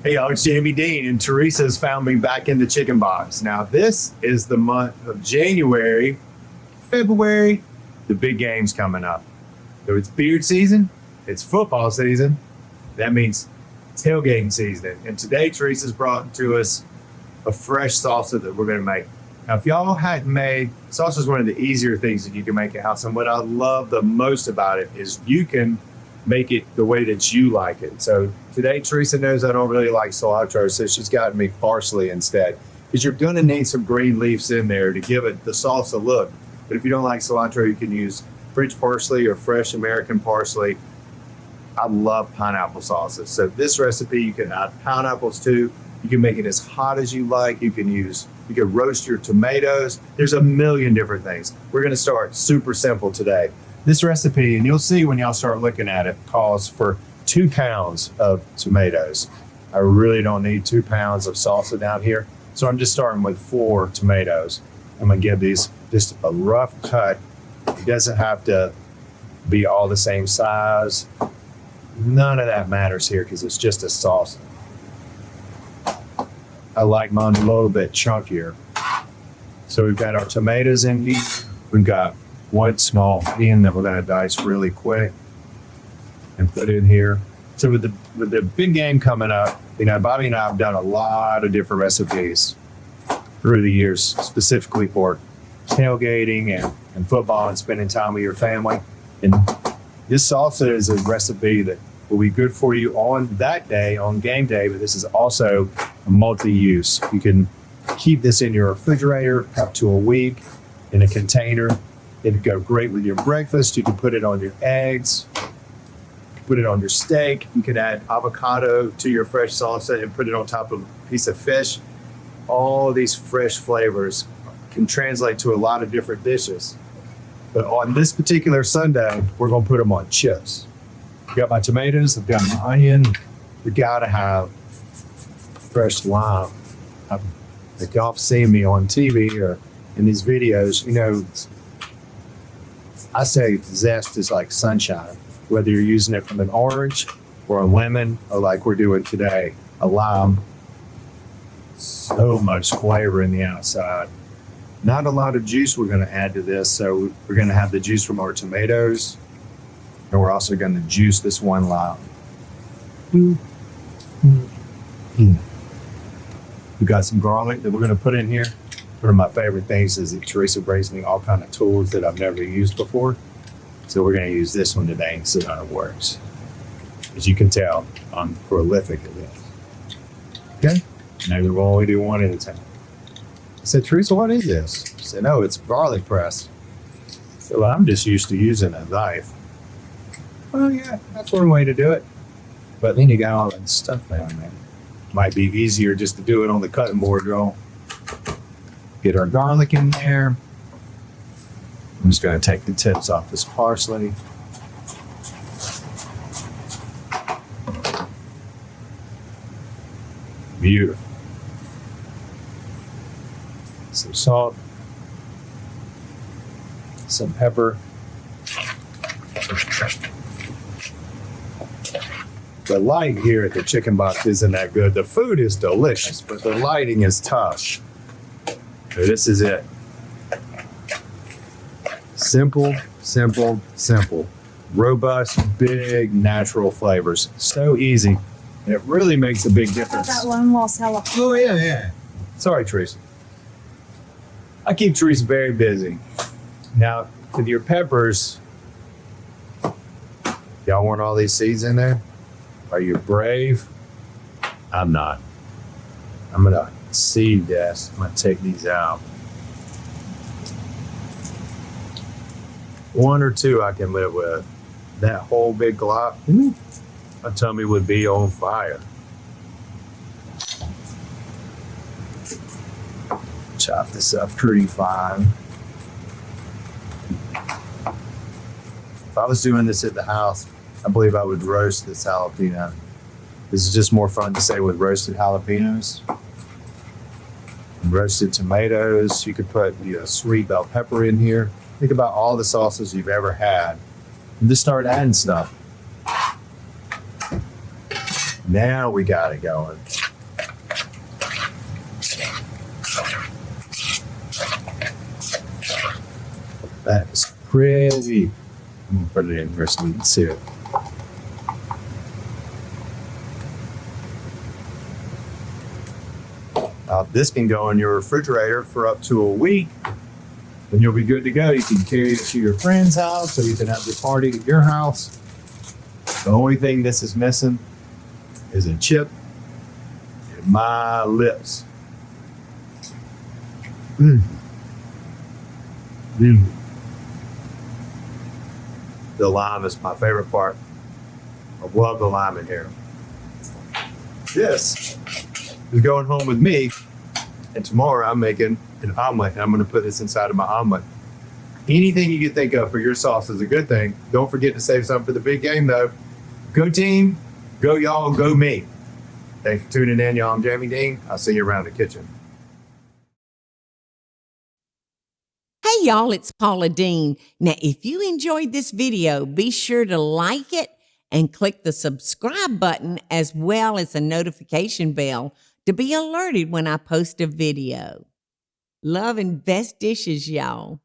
Hey y'all, it's Jamie Deen, and Teresa's found me back in the chicken box. Now this is the month of January, February, the big game's coming up. So it's beard season, it's football season, that means tailgating season. And today Teresa's brought to us a fresh salsa that we're gonna make. Now if y'all hadn't made, salsa is one of the easier things that you can make at house. And what I love the most about it is you can make it the way that you like it. So today, Teresa knows I don't really like cilantro, so she's gotten me parsley instead. Because you're gonna need some green leaves in there to give it the salsa look. But if you don't like cilantro, you can use French parsley or fresh American parsley. I love pineapple salsa. So this recipe, you can add pineapples too. You can make it as hot as you like. You can roast your tomatoes. There's a million different things. We're gonna start super simple today. This recipe, and you'll see when y'all start looking at it, calls for 2 pounds of tomatoes. I really don't need 2 pounds of salsa down here. So I'm just starting with 4 tomatoes. I'm gonna give these just a rough cut. It doesn't have to be all the same size. None of that matters here because it's just a salsa. I like mine a little bit chunkier. So we've got our tomatoes in here. We've got 1 small onion that we're going to dice really quick and put in here. So with the big game coming up, Bobby and I have done a lot of different recipes through the years, specifically for tailgating and football and spending time with your family. And this salsa is a recipe that will be good for you on that day, on game day, but this is also a multi-use. You can keep this in your refrigerator up to a week in a container. It'd go great with your breakfast. You can put it on your eggs, put it on your steak. You can add avocado to your fresh salsa and put it on top of a piece of fish. All of these fresh flavors can translate to a lot of different dishes. But on this particular Sunday, we're gonna put them on chips. I got my tomatoes, I've got my onion. We gotta have fresh lime. If y'all have seen me on TV or in these videos, I say zest is like sunshine, whether you're using it from an orange or a lemon, or like we're doing today, a lime. So much flavor in the outside. Not a lot of juice we're gonna add to this, so we're gonna have the juice from our tomatoes, and we're also gonna juice this 1 lime. We got some garlic that we're gonna put in here. One of my favorite things is that Teresa brings me all kind of tools that I've never used before. So we're gonna use this one today and see how it works. As you can tell, I'm prolific at this. Okay, now we'll only do 1 at a time. I said, Teresa, what is this? She said, no, it's garlic press. So I'm just used to using a knife. Well, yeah, that's one way to do it. But then you got all that stuff down there. Might be easier just to do it on the cutting board, girl. Get our garlic in there. I'm just going to take the tips off this parsley. Beautiful. Some salt. Some pepper. The light here at the chicken box isn't that good. The food is delicious, but the lighting is tough. So this is it. Simple, simple, simple. Robust, big, natural flavors. So easy. And it really makes a big difference. That one lost jalapeno. Oh, yeah. Sorry, Teresa. I keep Teresa very busy. Now, with your peppers, y'all want all these seeds in there? Are you brave? I'm not. I'm gonna seed this. I'm gonna take these out. 1 or 2 I can live with. That whole big glop, my tummy would be on fire. Chop this up pretty fine. If I was doing this at the house, I believe I would roast this jalapeno. This is just more fun to say with roasted jalapenos. Roasted tomatoes. You could put sweet bell pepper in here. Think about all the sauces you've ever had. And just start adding stuff. Now we got it going. That is pretty. I'm gonna put it in here so you can see it. This can go in your refrigerator for up to a week, and you'll be good to go. You can carry it to your friend's house, or you can have your party at your house. The only thing this is missing is a chip in my lips. The lime is my favorite part. I love the lime in here. This is going home with me, and tomorrow I'm making an omelet, and I'm going to put this inside of my omelet. Anything you can think of for your sauce is a good thing. Don't forget to save some for the big game, though. Go team, go y'all, go me. Thanks for tuning in, y'all. I'm Jamie Deen. I'll see you around the kitchen. Hey y'all, it's Paula Deen. Now, if you enjoyed this video, be sure to like it and click the subscribe button as well as the notification bell to be alerted when I post a video. Love and best dishes, y'all.